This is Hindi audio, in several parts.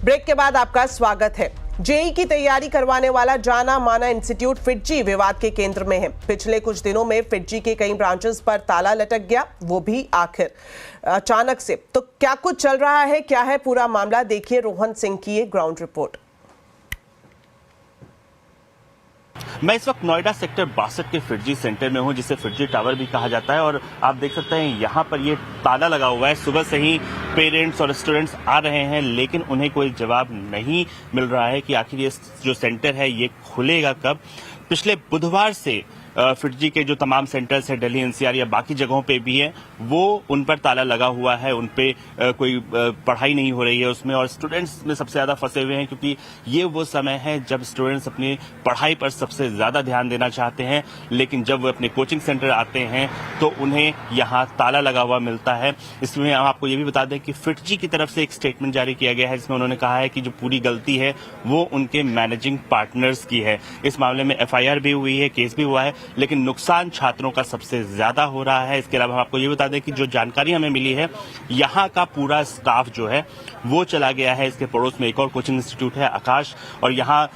ब्रेक के बाद आपका स्वागत है। जेईई की तैयारी करवाने वाला जाना माना इंस्टीट्यूट फिटजी विवाद के केंद्र में है। पिछले कुछ दिनों में फिटजी के कई ब्रांचेस पर ताला लटक गया, वो भी आखिर अचानक से। तो क्या कुछ चल रहा है, क्या है पूरा मामला, देखिए रोहन सिंह की ये ग्राउंड रिपोर्ट। मैं इस वक्त नोएडा सेक्टर 62 के फिटजी सेंटर में हूं, जिसे फिटजी टावर भी कहा जाता है। और आप देख सकते हैं यहाँ पर ये ताला लगा हुआ है। सुबह से ही पेरेंट्स और स्टूडेंट्स आ रहे हैं, लेकिन उन्हें कोई जवाब नहीं मिल रहा है कि आखिर ये जो सेंटर है ये खुलेगा कब। पिछले बुधवार से फिटजी के जो तमाम सेंटर्स है दिल्ली एनसीआर या बाकी जगहों पे भी है, वो उन पर ताला लगा हुआ है। उन पे कोई पढ़ाई नहीं हो रही है उसमें, और स्टूडेंट्स में सबसे ज्यादा फंसे हुए हैं, क्योंकि ये वो समय है जब स्टूडेंट्स अपनी पढ़ाई पर सबसे ज्यादा ध्यान देना चाहते हैं। लेकिन जब वो अपने कोचिंग सेंटर आते हैं तो उन्हें यहाँ ताला लगा हुआ मिलता है। इसमें हम आपको ये भी बता दें कि फिटजी की तरफ से एक स्टेटमेंट जारी किया गया है, जिसमें उन्होंने कहा है कि जो पूरी गलती है वो उनके मैनेजिंग पार्टनर्स की है। इस मामले में एफआईआर भी हुई है, केस भी हुआ है, लेकिन नुकसान छात्रों का सबसे ज्यादा हो रहा है। इसके अलावा हम आपको ये बता दें कि जो जानकारी हमें मिली है, यहाँ का पूरा स्टाफ जो है वो चला गया है। इसके पड़ोस में एक और कोचिंग इंस्टीट्यूट है आकाश, और यहाँ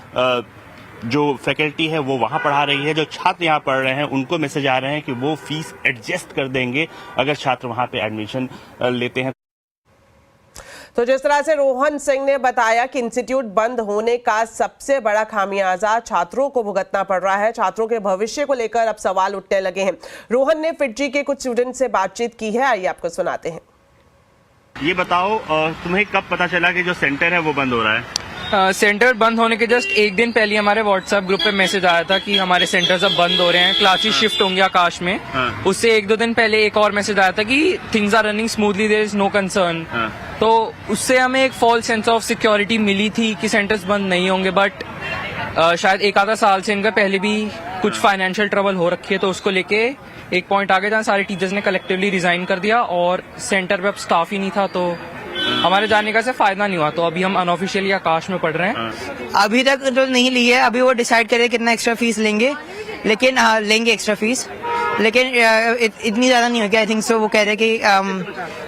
जो फैकल्टी है वो वहां पढ़ा रही है। जो छात्र यहाँ पढ़ रहे हैं उनको मैसेज आ रहे हैं कि वो फीस एडजस्ट कर देंगे अगर छात्र वहां पे एडमिशन लेते हैं। तो जिस तरह से रोहन सिंह ने बताया कि इंस्टीट्यूट बंद होने का सबसे बड़ा खामियाजा छात्रों को भुगतना पड़ रहा है। छात्रों के भविष्य को लेकर अब सवाल उठने लगे हैं। रोहन ने फिटजी के कुछ स्टूडेंट से बातचीत की है, आइए आपको सुनाते हैं। ये बताओ, तुम्हें कब पता चला कि जो सेंटर है वो बंद हो रहा है? सेंटर बंद होने के जस्ट एक दिन पहले हमारे व्हाट्सएप ग्रुप पे मैसेज आया था कि हमारे सेंटर्स अब बंद हो रहे हैं, क्लासेस शिफ्ट होंगे आकाश में। उससे एक दो दिन पहले एक और मैसेज आया था कि things are running smoothly, there is no concern. तो उससे हमें एक फॉल्स सेंस ऑफ सिक्योरिटी मिली थी कि सेंटर्स बंद नहीं होंगे। बट शायद एक आधा साल से इनका पहले भी कुछ फाइनेंशियल ट्रबल हो रखी है, तो उसको लेके एक पॉइंट आ गया जहाँ सारे टीचर्स ने कलेक्टिवली रिजाइन कर दिया और सेंटर पे अब स्टाफ ही नहीं था, तो हमारे जाने का से फायदा नहीं हुआ। तो अभी हम अनऑफिशियली आकाश में पढ़ रहे हैं। अभी तक तो नहीं ली है, अभी वो डिसाइड करे कितना एक्स्ट्रा फीस लेंगे, लेकिन हाँ लेंगे एक्स्ट्रा फीस, लेकिन इतनी ज्यादा नहीं होगी। आई थिंक सो वो कह रहे कि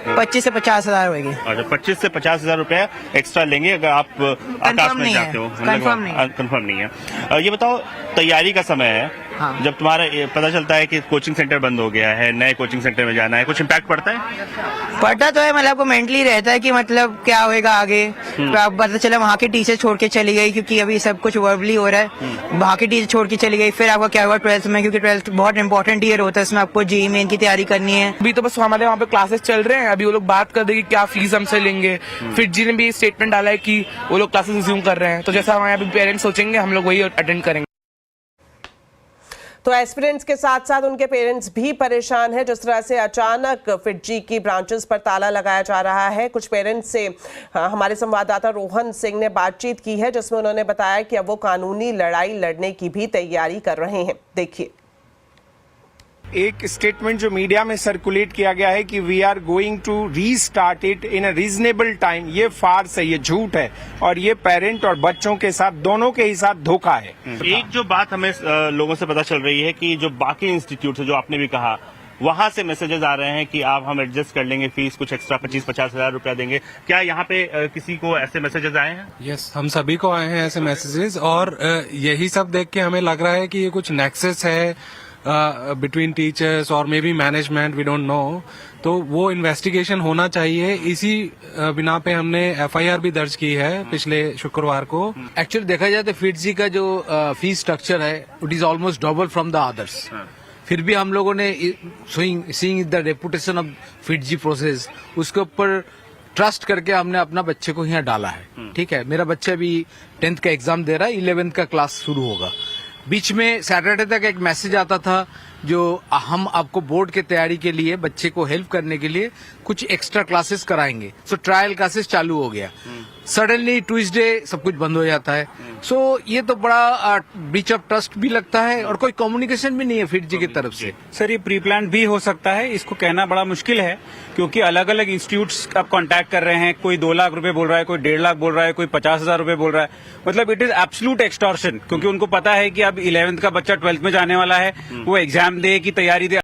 25 से 50 हजार होगी। अच्छा, 25 से 50 हजार रुपए एक्स्ट्रा लेंगे अगर आप आकाश में जाते हो। कंफर्म नहीं है। ये बताओ, तैयारी का समय है। हाँ। जब तुम्हारा पता चलता है कि कोचिंग सेंटर बंद हो गया है, नए कोचिंग सेंटर में जाना है, कुछ इम्पैक्ट पड़ता है? पड़ता तो है, मतलब आपको मेंटली रहता है कि मतलब क्या होएगा आगे। तो आप पता चला वहाँ के टीचर छोड़ के चली गई, क्योंकि अभी सब कुछ वर्बली हो रहा है। वहाँ के टीचर छोड़ के चली गई, फिर आपका क्या हुआ 12th में, क्योंकि 12th बहुत इंपॉर्टेंट ईयर होता है, इसमें आपको जेईई मेन की तैयारी करनी है। अभी तो बस हमारे वहाँ पे क्लासेस चल रहे हैं, अभी वो लोग बात कर देंगे क्या फीस हमसे लेंगे। फिटजी ने भी स्टेटमेंट डाला है कि वो लोग क्लासेस रिज्यूम कर रहे हैं, तो जैसा हमारे यहाँ पे पेरेंट्स सोचेंगे हम लोग वही अटेंड करेंगे। तो एस्पिरेंट्स के साथ साथ उनके पेरेंट्स भी परेशान हैं। जिस तरह से अचानक फिटजी की ब्रांचेस पर ताला लगाया जा रहा है। कुछ पेरेंट्स से हमारे संवाददाता रोहन सिंह ने बातचीत की है, जिसमें उन्होंने बताया कि अब वो कानूनी लड़ाई लड़ने की भी तैयारी कर रहे हैं। देखिए, एक स्टेटमेंट जो मीडिया में सर्कुलेट किया गया है कि we are going to restart it in a reasonable time, ये फार्स है, ये झूठ है, और ये पेरेंट और बच्चों के साथ, दोनों के ही साथ धोखा है। एक जो बात हमें लोगों से पता चल रही है कि जो बाकी इंस्टीट्यूट है, जो आपने भी कहा, वहां से मैसेजेस आ रहे हैं कि आप हम एडजस्ट कर लेंगे, फीस कुछ एक्स्ट्रा 25-50 हजार रुपया देंगे। क्या यहाँ पे किसी को ऐसे मैसेजेस आए हैं? यस, हम सभी को आए हैं ऐसे मैसेजेस, और यही सब देख के हमें लग रहा है कि ये कुछ नेक्सस है बिटवीन टीचर्स और maybe management, we don't know. तो वो इन्वेस्टिगेशन होना चाहिए। इसी बिना पे हमने एफआईआर भी दर्ज की है पिछले शुक्रवार को। एक्चुअली देखा जाए तो फिटजी का जो फीस स्ट्रक्चर है, it is almost double from the others. फिर भी हम लोगों ने seeing the reputation of FIITJEE process, उसके ऊपर ट्रस्ट करके हमने अपना बच्चे को यहाँ डाला है। ठीक है, मेरा बच्चा भी 10th का एग्जाम दे रहा है, 11th का क्लास शुरू होगा। बीच में सैटरडे तक एक मैसेज आता था जो हम आपको बोर्ड के तैयारी के लिए बच्चे को हेल्प करने के लिए कुछ एक्स्ट्रा क्लासेस कराएंगे। सो ट्रायल क्लासेस चालू हो गया। सडनली ट्यूसडे सब कुछ बंद हो जाता है। सो ये तो बड़ा ब्रीच ऑफ ट्रस्ट भी लगता है, और कोई कम्युनिकेशन भी नहीं है फिटजी की तरफ से। सर, ये प्री प्लान भी हो सकता है, इसको कहना बड़ा मुश्किल है, क्योंकि अलग अलग इंस्टीट्यूट्स अब कांटेक्ट कर रहे हैं। कोई 2 लाख रुपए बोल रहा है, कोई 1.5 लाख बोल रहा है, कोई 50 हजार रुपए बोल रहा है। मतलब इट इज एब्सोल्यूट एक्सटॉर्शन, क्योंकि उनको पता है कि अब 11th का बच्चा 12th में जाने वाला है, वो एग्जाम दे की तैयारी दे।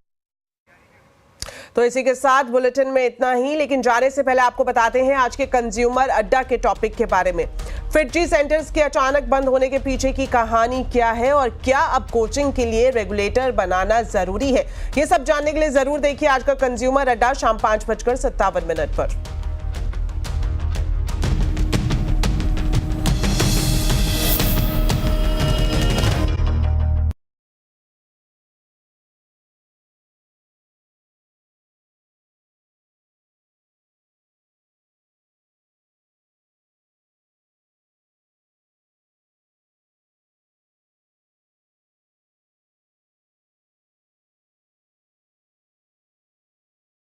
तो इसी के साथ बुलेटिन में इतना ही, लेकिन जाने से पहले आपको बताते हैं आज के कंज्यूमर अड्डा के टॉपिक के बारे में। फिटजी सेंटर्स के अचानक बंद होने के पीछे की कहानी क्या है और क्या अब कोचिंग के लिए रेगुलेटर बनाना जरूरी है, ये सब जानने के लिए जरूर देखिए आज का कंज्यूमर अड्डा शाम 5:57 पर।